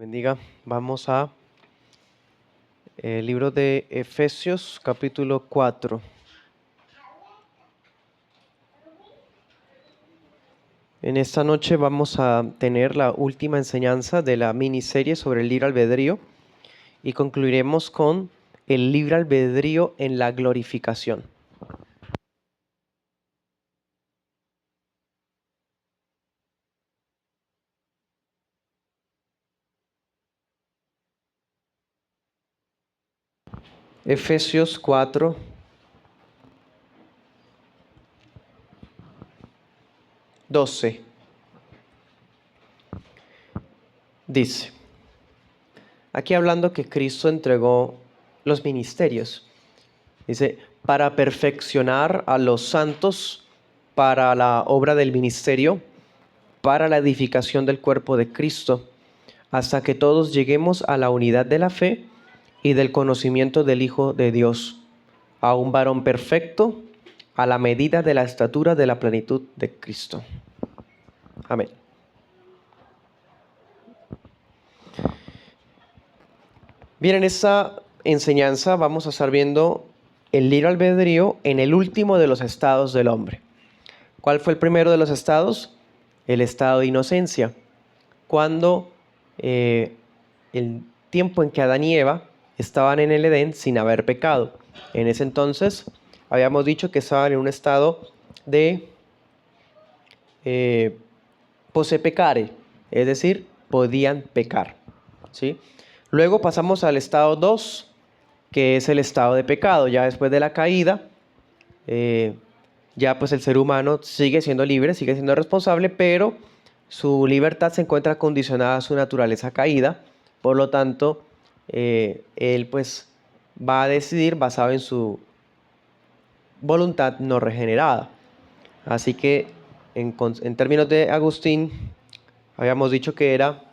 Bendiga. Vamos a el libro de Efesios, capítulo 4. En esta noche vamos a tener la última enseñanza de la miniserie sobre el libre albedrío y concluiremos con el libre albedrío en la glorificación. Efesios 4, 12. Dice, aquí hablando que Cristo entregó los ministerios, dice, para perfeccionar a los santos para la obra del ministerio, para la edificación del cuerpo de Cristo, hasta que todos lleguemos a la unidad de la fe y del conocimiento del Hijo de Dios, a un varón perfecto, a la medida de la estatura de la plenitud de Cristo. Amén. Bien, en esta enseñanza vamos a estar viendo el libre albedrío en el último de los estados del hombre. ¿Cuál fue el primero de los estados? El estado de inocencia. Cuando el tiempo en que Adán y Eva estaban en el Edén sin haber pecado. En ese entonces habíamos dicho que estaban en un estado de posse pecare, es decir, podían pecar, ¿sí? Luego pasamos al estado 2, que es el estado de pecado. Ya después de la caída, ya pues el ser humano sigue siendo libre, sigue siendo responsable, pero su libertad se encuentra condicionada a su naturaleza caída. Por lo tanto, él pues va a decidir basado en su voluntad no regenerada. Así que en términos de Agustín, habíamos dicho que era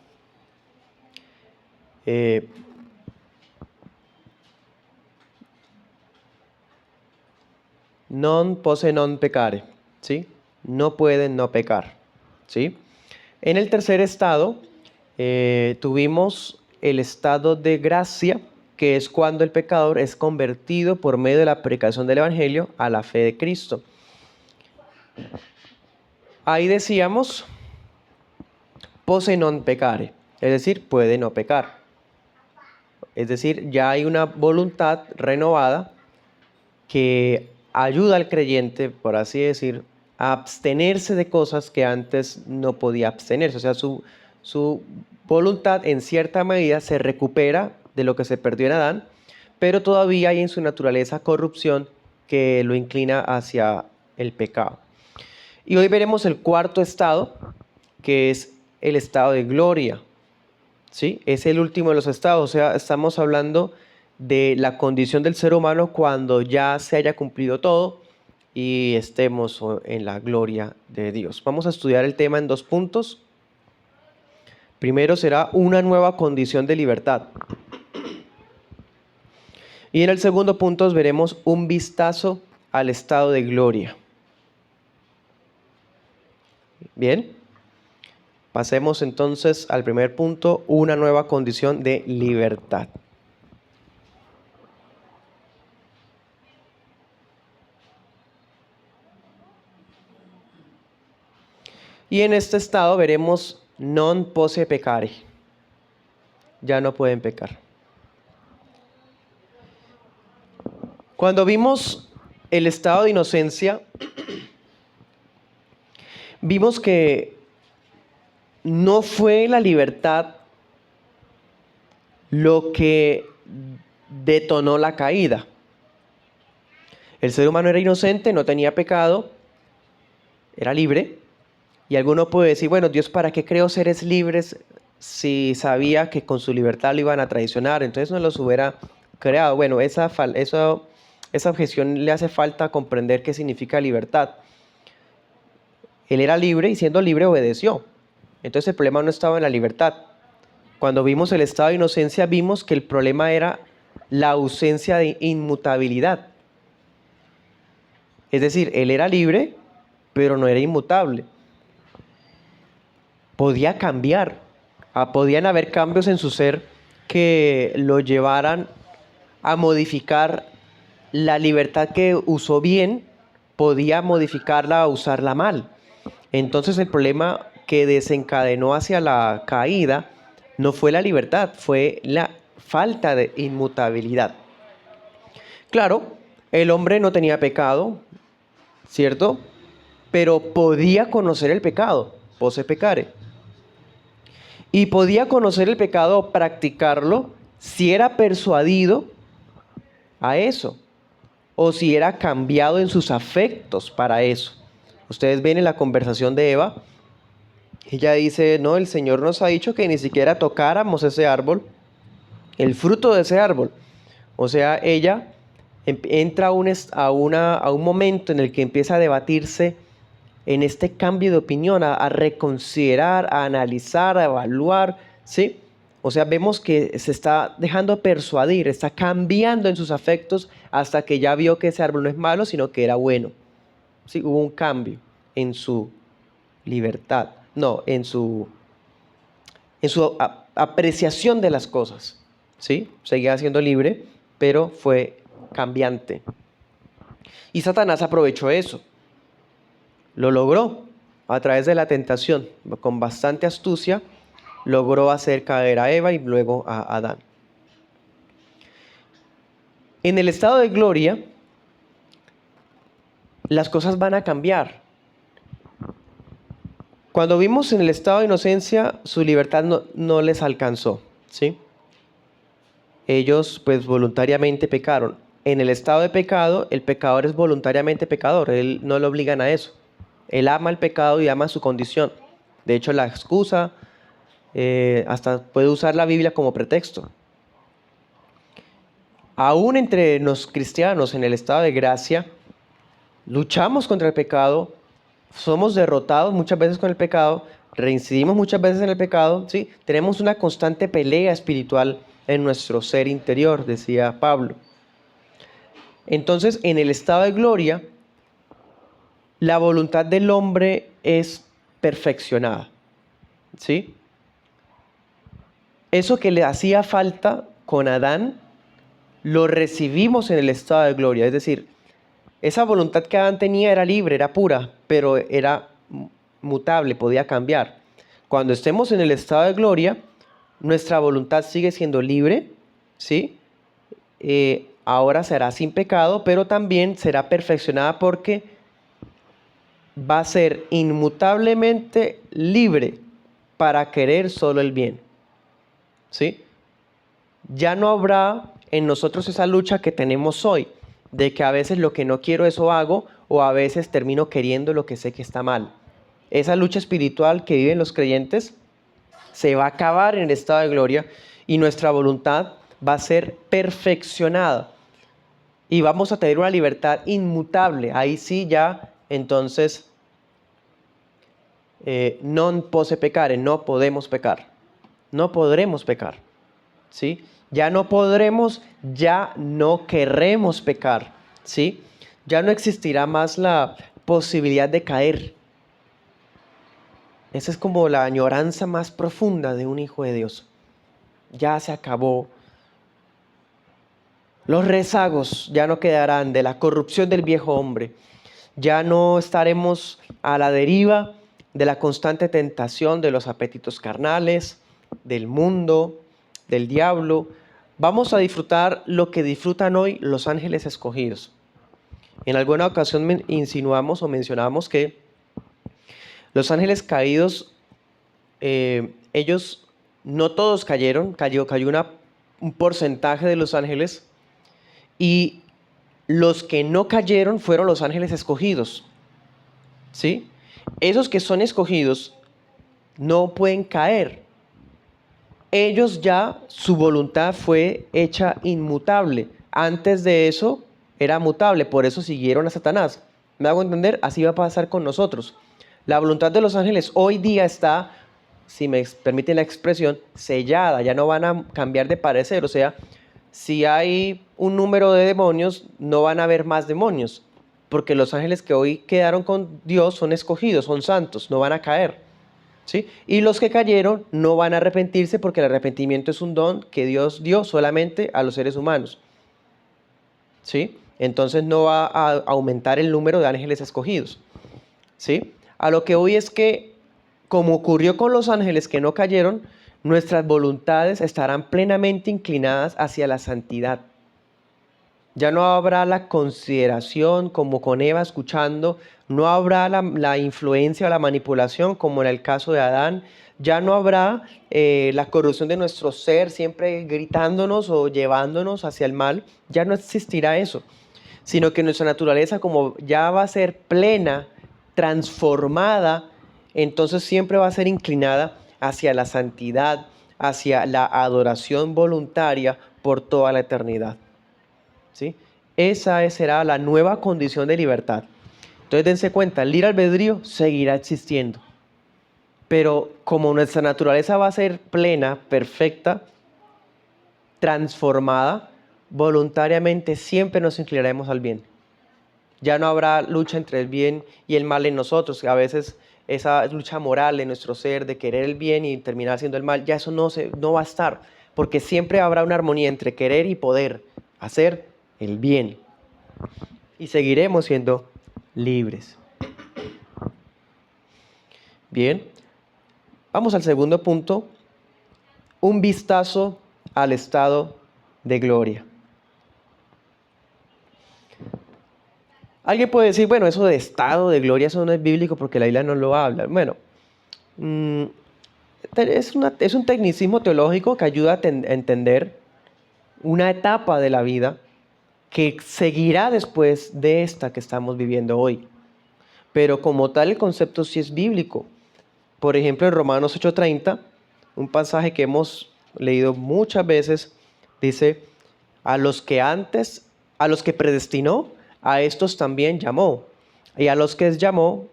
non posse non pecare, ¿sí? No pueden no pecar, ¿sí? En el tercer estado tuvimos el estado de gracia, que es cuando el pecador es convertido por medio de la predicación del Evangelio a la fe de Cristo. Ahí decíamos, posse non pecare, es decir, puede no pecar. Es decir, ya hay una voluntad renovada que ayuda al creyente, por así decir, a abstenerse de cosas que antes no podía abstenerse. O sea, su voluntad en cierta medida se recupera de lo que se perdió en Adán, pero todavía hay en su naturaleza corrupción que lo inclina hacia el pecado. Y hoy veremos el cuarto estado, que es el estado de gloria. ¿Sí? Es el último de los estados. O sea, estamos hablando de la condición del ser humano cuando ya se haya cumplido todo y estemos en la gloria de Dios. Vamos a estudiar el tema en 2 puntos. Primero será una nueva condición de libertad. Y en el segundo punto veremos un vistazo al estado de gloria. Bien. Pasemos entonces al primer punto, una nueva condición de libertad. Y en este estado veremos non posse pecare. Ya no pueden pecar. Cuando vimos el estado de inocencia, vimos que no fue la libertad lo que detonó la caída. El ser humano era inocente, no tenía pecado, era libre. Y alguno puede decir, bueno, Dios, ¿para qué creó seres libres si sabía que con su libertad lo iban a traicionar? Entonces no los hubiera creado. Bueno, esa objeción le hace falta comprender qué significa libertad. Él era libre y siendo libre obedeció. Entonces el problema no estaba en la libertad. Cuando vimos el estado de inocencia, vimos que el problema era la ausencia de inmutabilidad. Es decir, él era libre, pero no era inmutable. Podía cambiar. Podían haber cambios en su ser que lo llevaran a modificar la libertad que usó bien, podía modificarla a usarla mal. Entonces el problema que desencadenó hacia la caída no fue la libertad, fue la falta de inmutabilidad. Claro, el hombre no tenía pecado, ¿cierto? Pero podía conocer el pecado, posse peccare. Y podía conocer el pecado o practicarlo si era persuadido a eso o si era cambiado en sus afectos para eso. Ustedes ven en la conversación de Eva, ella dice, no, el Señor nos ha dicho que ni siquiera tocáramos ese árbol, el fruto de ese árbol. O sea, ella entra a un momento en el que empieza a debatirse en este cambio de opinión, a reconsiderar, a analizar, a evaluar, ¿sí? O sea, vemos que se está dejando persuadir, está cambiando en sus afectos hasta que ya vio que ese árbol no es malo, sino que era bueno. ¿Sí? Hubo un cambio en su libertad, no, en su apreciación de las cosas. ¿Sí? Seguía siendo libre, pero fue cambiante. Y Satanás aprovechó eso. Lo logró a través de la tentación, con bastante astucia, logró hacer caer a Eva y luego a Adán. En el estado de gloria, las cosas van a cambiar. Cuando vimos en el estado de inocencia, su libertad no les alcanzó, ¿sí? Ellos pues voluntariamente pecaron. En el estado de pecado, el pecador es voluntariamente pecador, él no lo obligan a eso. Él ama el pecado y ama su condición. De hecho, la excusa, hasta puede usar la Biblia como pretexto. Aún entre los cristianos en el estado de gracia, luchamos contra el pecado, somos derrotados muchas veces con el pecado, reincidimos muchas veces en el pecado, ¿sí? Tenemos una constante pelea espiritual en nuestro ser interior, decía Pablo. Entonces, en el estado de gloria, la voluntad del hombre es perfeccionada, ¿sí? Eso que le hacía falta con Adán, lo recibimos en el estado de gloria. Es decir, esa voluntad que Adán tenía era libre, era pura, pero era mutable, podía cambiar. Cuando estemos en el estado de gloria, nuestra voluntad sigue siendo libre, ¿sí? Ahora será sin pecado, pero también será perfeccionada porque va a ser inmutablemente libre para querer solo el bien, ¿sí? Ya no habrá en nosotros esa lucha que tenemos hoy, de que a veces lo que no quiero eso hago, o a veces termino queriendo lo que sé que está mal. Esa lucha espiritual que viven los creyentes se va a acabar en el estado de gloria y nuestra voluntad va a ser perfeccionada y vamos a tener una libertad inmutable. Ahí sí ya, entonces, non posse peccare, no podemos pecar, no podremos pecar, ¿sí? Ya no podremos, ya no querremos pecar, ¿sí? Ya no existirá más la posibilidad de caer. Esa es como la añoranza más profunda de un hijo de Dios. Ya se acabó. Los rezagos ya no quedarán de la corrupción del viejo hombre. Ya no estaremos a la deriva de la constante tentación de los apetitos carnales, del mundo, del diablo. Vamos a disfrutar lo que disfrutan hoy los ángeles escogidos. En alguna ocasión insinuamos o mencionamos que los ángeles caídos, ellos no todos cayeron, cayó un porcentaje de los ángeles, y los que no cayeron fueron los ángeles escogidos, ¿sí? Esos que son escogidos no pueden caer. Ellos ya, su voluntad fue hecha inmutable. Antes de eso era mutable, por eso siguieron a Satanás. ¿Me hago entender? Así va a pasar con nosotros. La voluntad de los ángeles hoy día está, si me permiten la expresión, sellada. Ya no van a cambiar de parecer. O sea, si hay un número de demonios, no van a haber más demonios. Porque los ángeles que hoy quedaron con Dios son escogidos, son santos, no van a caer, ¿sí? Y los que cayeron no van a arrepentirse porque el arrepentimiento es un don que Dios dio solamente a los seres humanos, ¿sí? Entonces no va a aumentar el número de ángeles escogidos, ¿sí? A lo que hoy es que, como ocurrió con los ángeles que no cayeron, nuestras voluntades estarán plenamente inclinadas hacia la santidad. Ya no habrá la consideración como con Eva escuchando, no habrá la influencia o la manipulación como en el caso de Adán, ya no habrá la corrupción de nuestro ser siempre gritándonos o llevándonos hacia el mal, ya no existirá eso, sino que nuestra naturaleza como ya va a ser plena, transformada, entonces siempre va a ser inclinada hacia la santidad, hacia la adoración voluntaria por toda la eternidad. ¿Sí? Esa será la nueva condición de libertad. Entonces dense cuenta, el libre albedrío seguirá existiendo. Pero como nuestra naturaleza va a ser plena, perfecta, transformada, voluntariamente siempre nos inclinaremos al bien. Ya no habrá lucha entre el bien y el mal en nosotros. A veces esa lucha moral en nuestro ser de querer el bien y terminar haciendo el mal, ya eso no va a estar. Porque siempre habrá una armonía entre querer y poder hacer el bien. Y seguiremos siendo libres. Bien, vamos al segundo punto. Un vistazo al estado de gloria. Alguien puede decir, bueno, eso de estado de gloria, eso no es bíblico porque la Biblia no lo habla. Bueno, es un tecnicismo teológico que ayuda a entender una etapa de la vida que seguirá después de esta que estamos viviendo hoy. Pero como tal el concepto sí es bíblico. Por ejemplo, en Romanos 8:30, un pasaje que hemos leído muchas veces, dice, a los que predestinó, a estos también llamó. Y a los que llamó,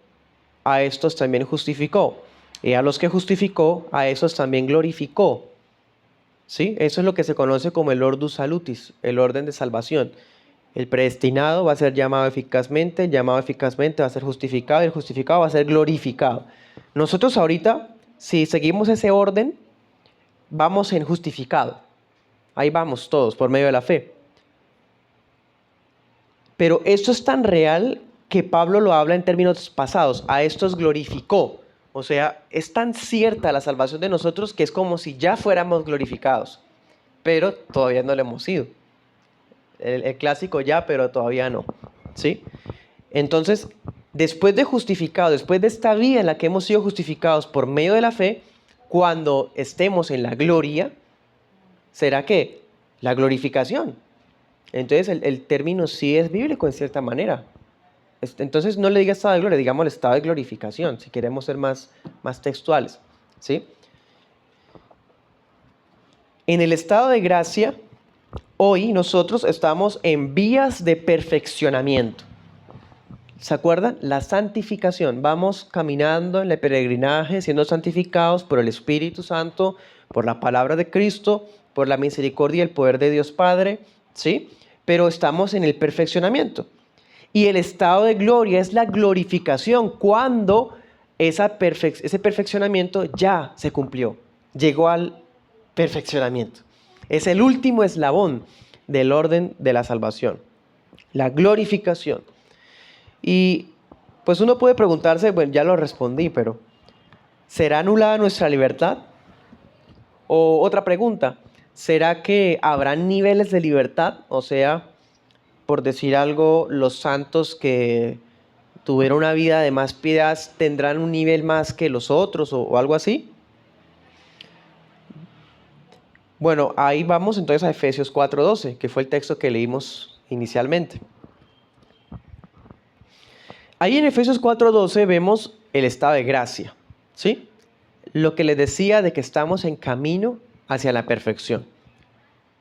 a estos también justificó. Y a los que justificó, a esos también glorificó. ¿Sí? Eso es lo que se conoce como el ordus salutis, el orden de salvación. El predestinado va a ser llamado eficazmente, el llamado eficazmente va a ser justificado y el justificado va a ser glorificado. Nosotros ahorita, si seguimos ese orden, vamos en justificado. Ahí vamos todos por medio de la fe. Pero esto es tan real que Pablo lo habla en términos pasados. A estos glorificó. O sea, es tan cierta la salvación de nosotros que es como si ya fuéramos glorificados. Pero todavía no lo hemos sido. El clásico ya, pero todavía no. ¿Sí? Entonces, después de justificado, después de esta vida en la que hemos sido justificados por medio de la fe, cuando estemos en la gloria, ¿será qué? La glorificación. Entonces, el término sí es bíblico en cierta manera. Entonces, no le diga estado de gloria, digamos el estado de glorificación, si queremos ser más textuales. ¿Sí? En el estado de gracia, hoy nosotros estamos en vías de perfeccionamiento. ¿Se acuerdan? La santificación. Vamos caminando en el peregrinaje, siendo santificados por el Espíritu Santo, por la palabra de Cristo, por la misericordia y el poder de Dios Padre, ¿sí? Pero estamos en el perfeccionamiento. Y el estado de gloria es la glorificación, cuando ese perfeccionamiento ya se cumplió, llegó al perfeccionamiento. Es el último eslabón del orden de la salvación, la glorificación. Y pues uno puede preguntarse, bueno, ya lo respondí, pero ¿será anulada nuestra libertad? O otra pregunta, ¿será que habrá niveles de libertad? O sea, por decir algo, los santos que tuvieron una vida de más piedad tendrán un nivel más que los otros o algo así. Bueno, ahí vamos entonces a Efesios 4:12, que fue el texto que leímos inicialmente. Ahí en Efesios 4:12 vemos el estado de gracia, ¿sí? Lo que les decía de que estamos en camino hacia la perfección.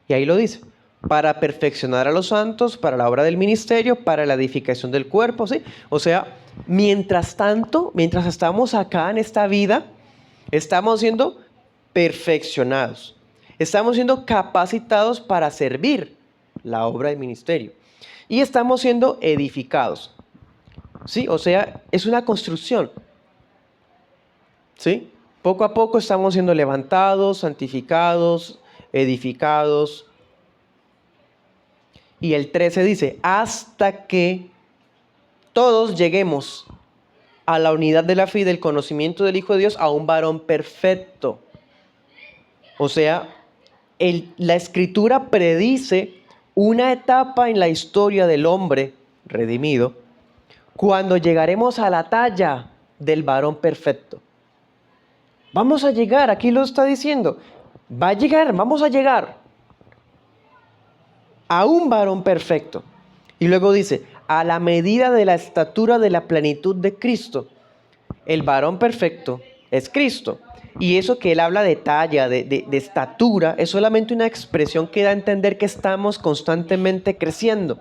Y ahí lo dice, para perfeccionar a los santos, para la obra del ministerio, para la edificación del cuerpo, ¿sí? O sea, mientras tanto, mientras estamos acá en esta vida, estamos siendo perfeccionados. Estamos siendo capacitados para servir la obra del ministerio. Y estamos siendo edificados. ¿Sí? O sea, es una construcción. ¿Sí? Poco a poco estamos siendo levantados, santificados, edificados. Y el 13 dice, hasta que todos lleguemos a la unidad de la fe y del conocimiento del Hijo de Dios, a un varón perfecto. O sea, la Escritura predice una etapa en la historia del hombre redimido, cuando llegaremos a la talla del varón perfecto. Vamos a llegar, aquí lo está diciendo, vamos a llegar a un varón perfecto. Y luego dice, a la medida de la estatura de la plenitud de Cristo. El varón perfecto es Cristo. Y eso que él habla de talla, de estatura, es solamente una expresión que da a entender que estamos constantemente creciendo.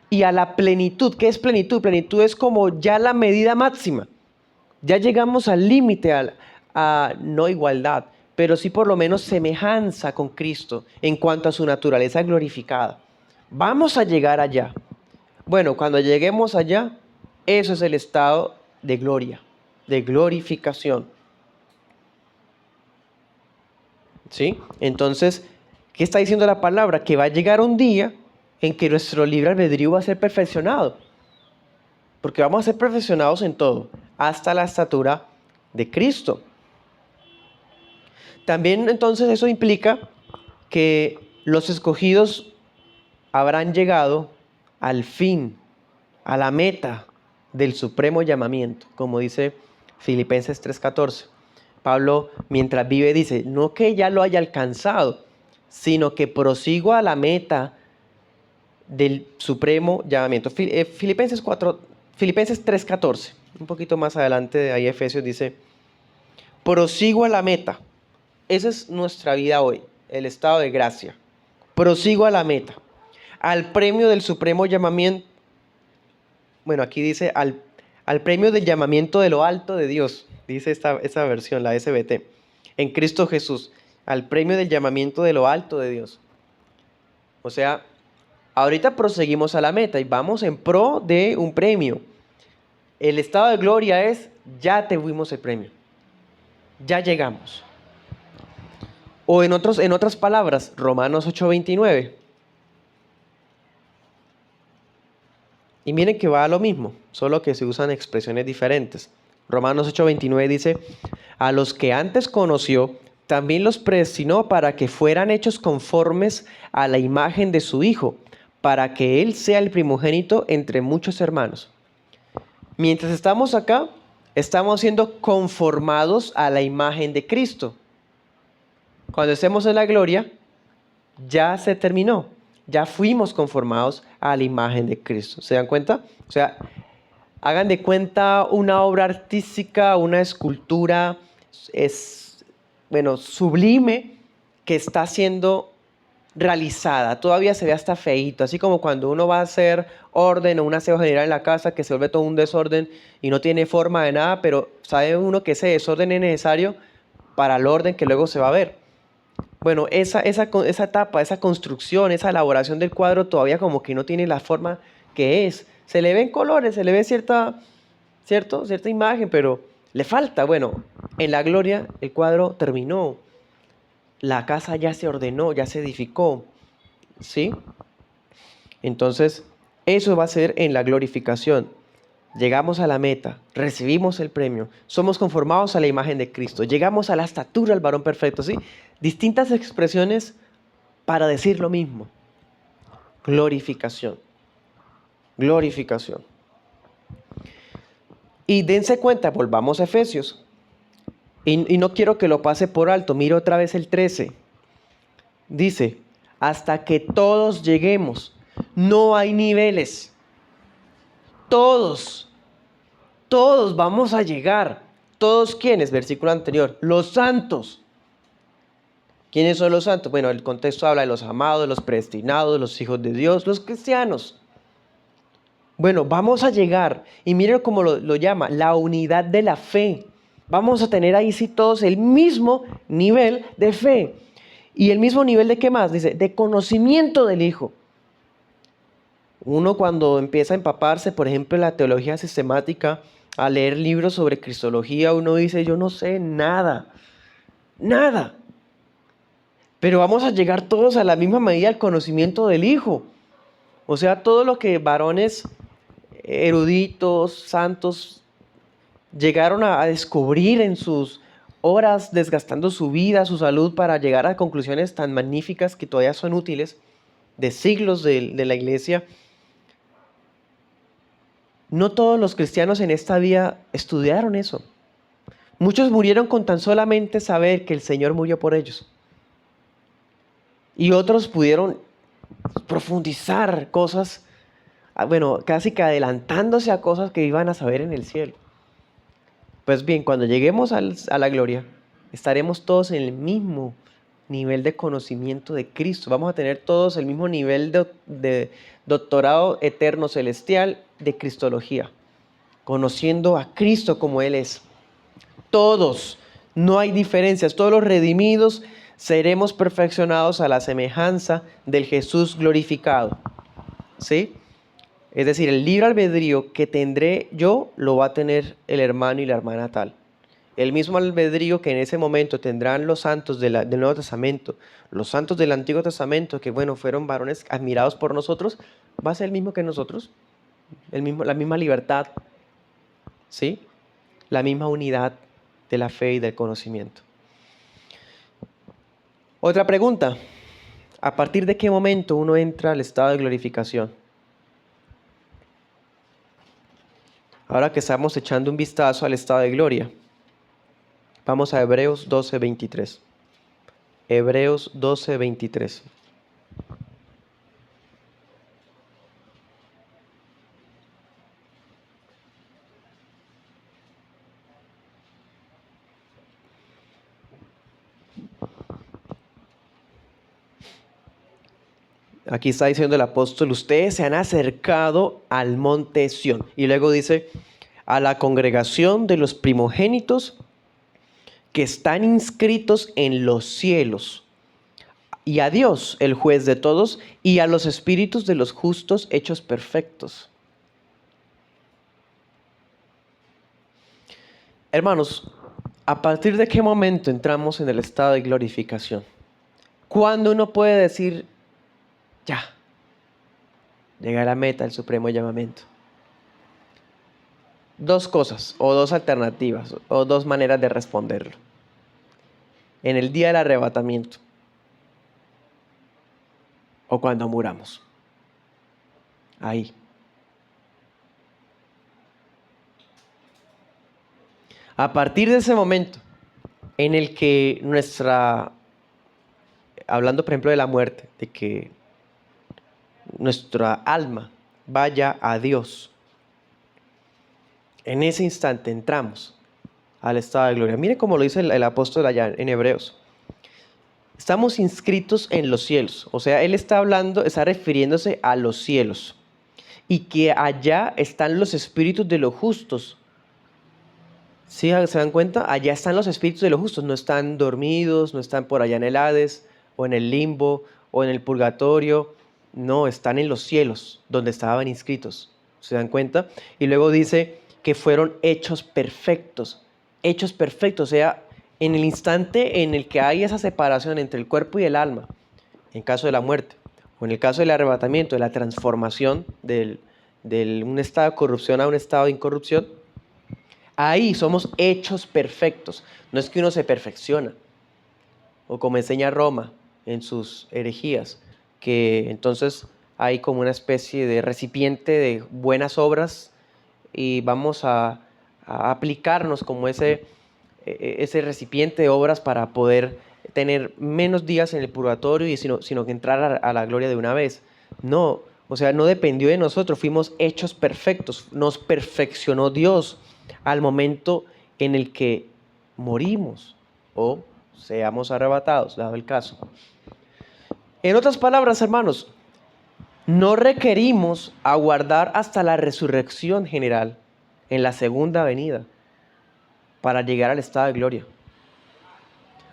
Y a la plenitud, ¿qué es plenitud? Plenitud es como ya la medida máxima. Ya llegamos al límite, a no igualdad, pero sí por lo menos semejanza con Cristo en cuanto a su naturaleza glorificada. Vamos a llegar allá. Bueno, cuando lleguemos allá, eso es el estado de gloria, de glorificación. ¿Sí? Entonces, ¿qué está diciendo la palabra? Que va a llegar un día en que nuestro libre albedrío va a ser perfeccionado. Porque vamos a ser perfeccionados en todo, hasta la estatura de Cristo. También entonces eso implica que los escogidos habrán llegado al fin, a la meta del supremo llamamiento, como dice Filipenses 3:14. Pablo, mientras vive, dice, no que ya lo haya alcanzado, sino que prosigo a la meta del supremo llamamiento. Filipenses 3:14, un poquito más adelante de ahí Efesios dice, prosigo a la meta. Esa es nuestra vida hoy, el estado de gracia. Prosigo a la meta, al premio del supremo llamamiento. Bueno, aquí dice al premio del llamamiento de lo alto de Dios, dice esta versión, la SBT, en Cristo Jesús, al premio del llamamiento de lo alto de Dios. O sea, ahorita proseguimos a la meta y vamos en pro de un premio. El estado de gloria es, ya tuvimos el premio, ya llegamos. O en otras palabras, Romanos 8:29. Y miren que va a lo mismo, solo que se usan expresiones diferentes. Romanos 8:29 dice, a los que antes conoció, también los predestinó para que fueran hechos conformes a la imagen de su Hijo, para que Él sea el primogénito entre muchos hermanos. Mientras estamos acá, estamos siendo conformados a la imagen de Cristo. Cuando estemos en la gloria, ya se terminó. Ya fuimos conformados a la imagen de Cristo. ¿Se dan cuenta? O sea, hagan de cuenta una obra artística, una escultura, sublime, que está siendo realizada. Todavía se ve hasta feíto. Así como cuando uno va a hacer orden o un aseo general en la casa, que se vuelve todo un desorden y no tiene forma de nada, pero sabe uno que ese desorden es necesario para el orden que luego se va a ver. Bueno, esa etapa, esa construcción, esa elaboración del cuadro todavía como que no tiene la forma que es. Se le ven colores, se le ve cierta imagen, pero le falta. Bueno, en la gloria el cuadro terminó. La casa ya se ordenó, ya se edificó. ¿Sí? Entonces, eso va a ser en la glorificación. Llegamos a la meta, recibimos el premio, somos conformados a la imagen de Cristo, llegamos a la estatura del varón perfecto, ¿sí? Distintas expresiones para decir lo mismo. Glorificación. Glorificación. Y dense cuenta, volvamos a Efesios. Y no quiero que lo pase por alto, mire otra vez el 13. Dice, hasta que todos lleguemos, no hay niveles. Todos vamos a llegar. ¿Todos quiénes? Versículo anterior. Los santos. ¿Quiénes son los santos? Bueno, el contexto habla de los amados, los predestinados, los hijos de Dios, los cristianos. Bueno, vamos a llegar. Y miren cómo lo llama, la unidad de la fe. Vamos a tener ahí sí todos el mismo nivel de fe. ¿Y el mismo nivel de qué más? Dice, de conocimiento del Hijo. Uno cuando empieza a empaparse, por ejemplo, en la teología sistemática, a leer libros sobre cristología, uno dice, yo no sé nada, nada. Pero vamos a llegar todos a la misma medida al conocimiento del Hijo. O sea, todo lo que varones eruditos, santos, llegaron a descubrir en sus horas, desgastando su vida, su salud, para llegar a conclusiones tan magníficas que todavía son útiles, de siglos de la iglesia. No todos los cristianos en esta vida estudiaron eso. Muchos murieron con tan solamente saber que el Señor murió por ellos. Y otros pudieron profundizar cosas, bueno, casi que adelantándose a cosas que iban a saber en el cielo. Pues bien, cuando lleguemos a la gloria, estaremos todos en el mismo nivel de conocimiento de Cristo. Vamos a tener todos el mismo nivel de doctorado eterno celestial de cristología, conociendo a Cristo como Él es. Todos, no hay diferencias, todos los redimidos seremos perfeccionados a la semejanza del Jesús glorificado. ¿Sí? Es decir, el libre albedrío que tendré yo lo va a tener el hermano y la hermana tal. El mismo albedrío que en ese momento tendrán los santos del Nuevo Testamento, los santos del Antiguo Testamento, que bueno, fueron varones admirados por nosotros, va a ser el mismo que nosotros, la misma libertad, ¿sí? La misma unidad de la fe y del conocimiento. Otra pregunta, ¿a partir de qué momento uno entra al estado de glorificación? Ahora que estamos echando un vistazo al estado de gloria, vamos a Hebreos 12:23. Hebreos 12:23. Aquí está diciendo el apóstol, ustedes se han acercado al monte Sión. Y luego dice, a la congregación de los primogénitos que están inscritos en los cielos. Y a Dios, el juez de todos, y a los espíritus de los justos hechos perfectos. Hermanos, ¿a partir de qué momento entramos en el estado de glorificación? ¿Cuándo uno puede decir, ya, llegué a la meta, el supremo llamamiento? Dos cosas, o dos alternativas, o dos maneras de responderlo. En el día del arrebatamiento, o cuando muramos. Ahí. A partir de ese momento, en el que hablando por ejemplo de la muerte, de que nuestra alma vaya a Dios, en ese instante entramos al estado de gloria. Mire cómo lo dice el apóstol allá en Hebreos. Estamos inscritos en los cielos. O sea, él está refiriéndose a los cielos. Y que allá están los espíritus de los justos. ¿Sí se dan cuenta? Allá están los espíritus de los justos. No están dormidos, no están por allá en el Hades, o en el limbo, o en el purgatorio. No, están en los cielos, donde estaban inscritos. ¿Se dan cuenta? Y luego dice que fueron hechos perfectos. Hechos perfectos, o sea, en el instante en el que hay esa separación entre el cuerpo y el alma, en caso de la muerte, o en el caso del arrebatamiento, de la transformación de un estado de corrupción a un estado de incorrupción, ahí somos hechos perfectos. No es que uno se perfecciona, o como enseña Roma en sus herejías, que entonces hay como una especie de recipiente de buenas obras y vamos a aplicarnos como ese recipiente de obras para poder tener menos días en el purgatorio, sino que entrar a la gloria de una vez. No, o sea, no dependió de nosotros, fuimos hechos perfectos, nos perfeccionó Dios al momento en el que morimos o seamos arrebatados, dado el caso. En otras palabras, hermanos, no requerimos aguardar hasta la resurrección general en la segunda venida para llegar al estado de gloria.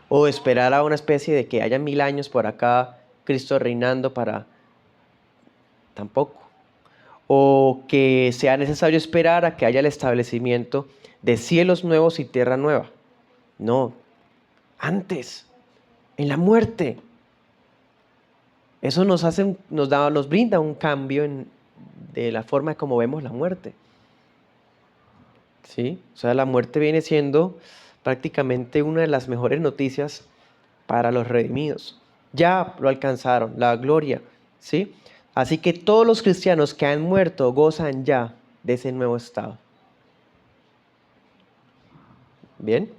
O esperar a una especie de que haya 1000 años por acá, Cristo reinando para... Tampoco. o que sea necesario esperar a que haya el establecimiento de cielos nuevos y tierra nueva. No, antes, en la muerte. Eso nos brinda un cambio de la forma como vemos la muerte. ¿Sí? O sea, la muerte viene siendo prácticamente una de las mejores noticias para los redimidos. Ya lo alcanzaron, la gloria, ¿sí? Así que todos los cristianos que han muerto gozan ya de ese nuevo estado. ¿Bien?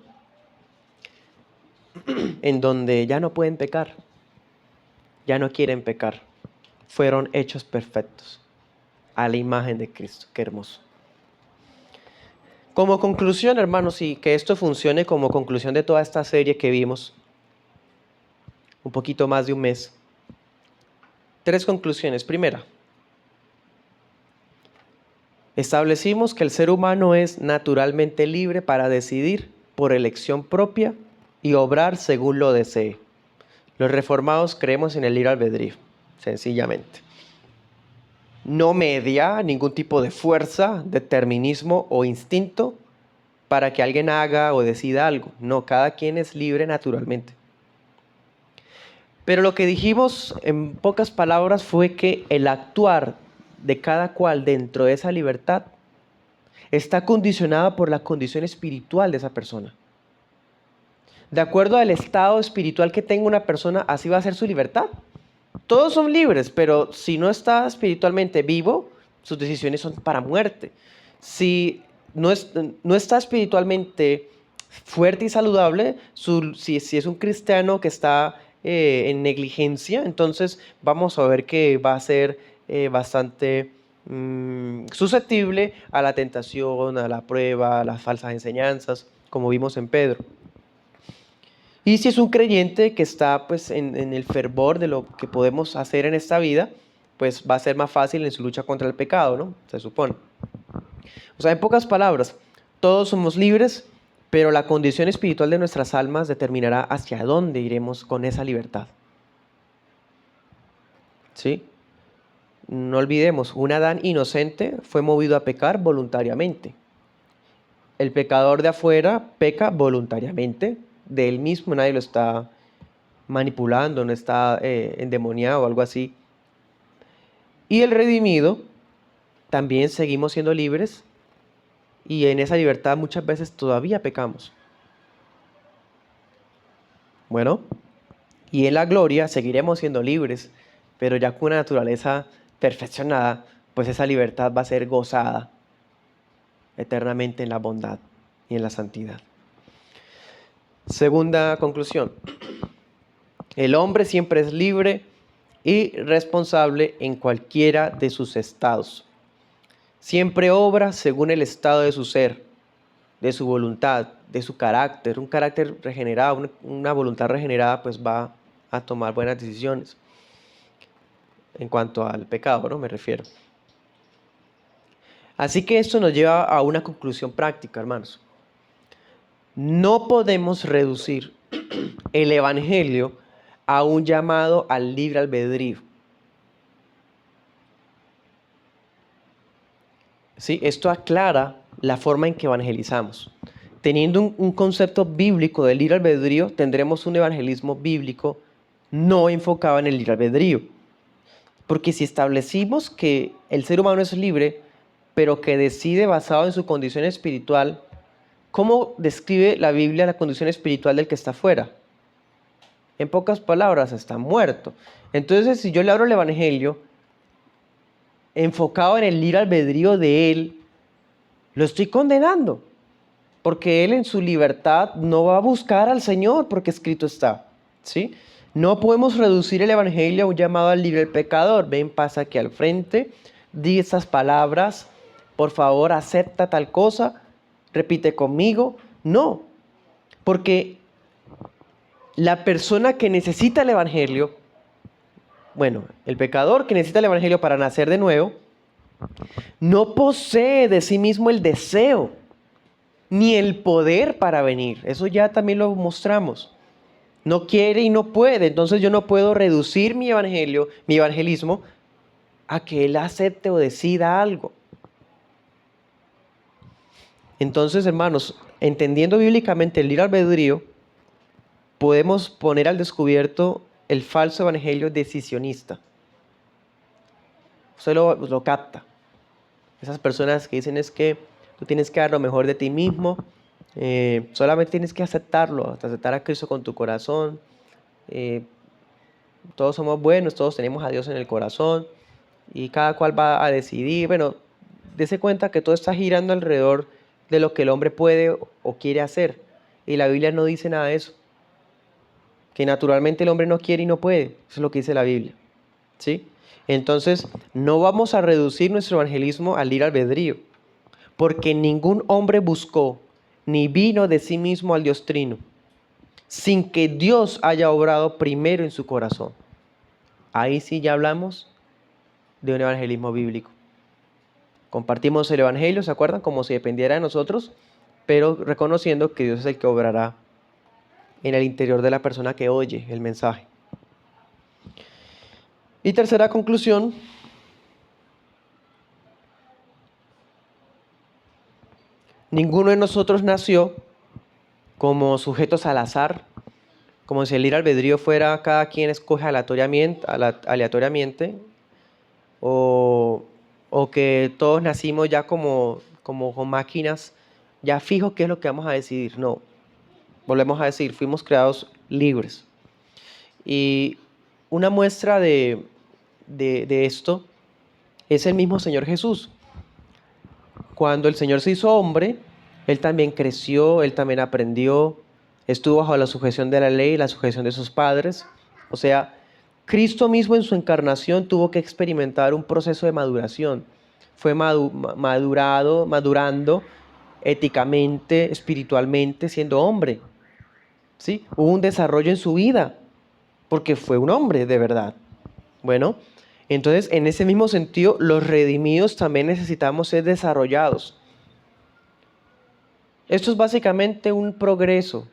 En donde ya no pueden pecar, ya no quieren pecar. Fueron hechos perfectos a la imagen de Cristo. Qué hermoso. Como conclusión, hermanos, y que esto funcione como conclusión de toda esta serie que vimos, un poquito más de un mes. 3 conclusiones. Primera, establecimos que el ser humano es naturalmente libre para decidir por elección propia y obrar según lo desee. Los reformados creemos en el libre albedrío, sencillamente. No media ningún tipo de fuerza, determinismo o instinto para que alguien haga o decida algo. No, cada quien es libre naturalmente. Pero lo que dijimos en pocas palabras fue que el actuar de cada cual dentro de esa libertad está condicionado por la condición espiritual de esa persona. De acuerdo al estado espiritual que tenga una persona, así va a ser su libertad. Todos son libres, pero si no está espiritualmente vivo, sus decisiones son para muerte. Si no está espiritualmente fuerte y saludable, si es un cristiano que está en negligencia, entonces vamos a ver que va a ser bastante susceptible a la tentación, a la prueba, a las falsas enseñanzas, como vimos en Pedro. Y si es un creyente que está pues en el fervor de lo que podemos hacer en esta vida, pues va a ser más fácil en su lucha contra el pecado, ¿no? Se supone. O sea, en pocas palabras, todos somos libres, pero la condición espiritual de nuestras almas determinará hacia dónde iremos con esa libertad. ¿Sí? No olvidemos, un Adán inocente fue movido a pecar voluntariamente. El pecador de afuera peca voluntariamente, de él mismo, nadie lo está manipulando, no está endemoniado o algo así. Y el redimido, también seguimos siendo libres y en esa libertad muchas veces todavía pecamos. Bueno, y en la gloria seguiremos siendo libres, pero ya con una naturaleza perfeccionada, pues esa libertad va a ser gozada eternamente en la bondad y en la santidad. Segunda conclusión. El hombre siempre es libre y responsable en cualquiera de sus estados. Siempre obra según el estado de su ser, de su voluntad, de su carácter. Un carácter regenerado, una voluntad regenerada, pues va a tomar buenas decisiones. En cuanto al pecado, ¿no? Me refiero. Así que esto nos lleva a una conclusión práctica, hermanos. No podemos reducir el evangelio a un llamado al libre albedrío. ¿Sí? Esto aclara la forma en que evangelizamos. Teniendo un concepto bíblico del libre albedrío, tendremos un evangelismo bíblico no enfocado en el libre albedrío. Porque si establecimos que el ser humano es libre, pero que decide basado en su condición espiritual, ¿cómo describe la Biblia la condición espiritual del que está afuera? En pocas palabras, está muerto. Entonces, si yo le abro el evangelio enfocado en el libre albedrío de él, lo estoy condenando. Porque él en su libertad no va a buscar al Señor, porque escrito está. ¿Sí? No podemos reducir el evangelio a un llamado al libre pecador. Ven, pasa aquí al frente, di estas palabras, por favor, acepta tal cosa, repite conmigo. No, porque la persona que necesita el evangelio, bueno, el pecador que necesita el evangelio para nacer de nuevo, no posee de sí mismo el deseo ni el poder para venir. Eso ya también lo mostramos. No quiere y no puede. Entonces yo no puedo reducir mi evangelismo a que él acepte o decida algo. Entonces, hermanos, entendiendo bíblicamente el libre albedrío, podemos poner al descubierto el falso evangelio decisionista. Usted lo capta. Esas personas que dicen es que tú tienes que dar lo mejor de ti mismo, solamente tienes que aceptarlo, aceptar a Cristo con tu corazón. eh, todos somos buenos, todos tenemos a Dios en el corazón y cada cual va a decidir. Bueno, dése cuenta que todo está girando alrededor de lo que el hombre puede o quiere hacer. Y la Biblia no dice nada de eso. Que naturalmente el hombre no quiere y no puede. Eso es lo que dice la Biblia. ¿Sí? Entonces, no vamos a reducir nuestro evangelismo al libre albedrío, porque ningún hombre buscó ni vino de sí mismo al Dios Trino, sin que Dios haya obrado primero en su corazón. Ahí sí ya hablamos de un evangelismo bíblico. Compartimos el evangelio, ¿se acuerdan? Como si dependiera de nosotros, pero reconociendo que Dios es el que obrará en el interior de la persona que oye el mensaje. Y tercera conclusión, ninguno de nosotros nació como sujetos al azar, como si el libre albedrío fuera cada quien escoge aleatoriamente, o, o que todos nacimos ya como con máquinas, ya fijo qué es lo que vamos a decidir. No, volvemos a decir, fuimos creados libres. Y una muestra de esto es el mismo Señor Jesús. Cuando el Señor se hizo hombre, Él también creció, Él también aprendió, estuvo bajo la sujeción de la ley y la sujeción de sus padres. O sea, Cristo mismo en su encarnación tuvo que experimentar un proceso de maduración. Fue madurando éticamente, espiritualmente, siendo hombre. ¿Sí? Hubo un desarrollo en su vida, porque fue un hombre de verdad. Bueno, entonces en ese mismo sentido, los redimidos también necesitamos ser desarrollados. Esto es básicamente un progreso,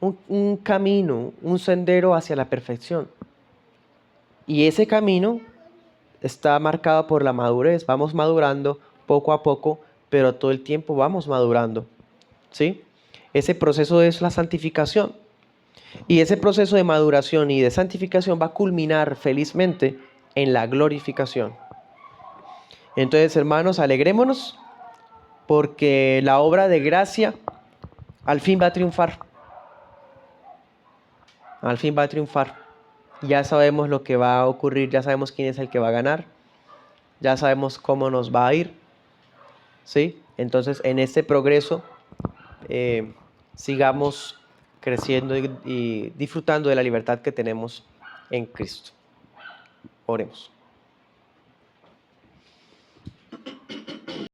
un camino, un sendero hacia la perfección. Y ese camino está marcado por la madurez. Vamos madurando poco a poco, pero todo el tiempo vamos madurando. ¿Sí? Ese proceso es la santificación. Y ese proceso de maduración y de santificación va a culminar felizmente en la glorificación. Entonces, hermanos, alegrémonos porque la obra de gracia al fin va a triunfar. Al fin va a triunfar. Ya sabemos lo que va a ocurrir, ya sabemos quién es el que va a ganar, ya sabemos cómo nos va a ir. ¿Sí? Entonces, en este progreso, sigamos creciendo y disfrutando de la libertad que tenemos en Cristo. Oremos.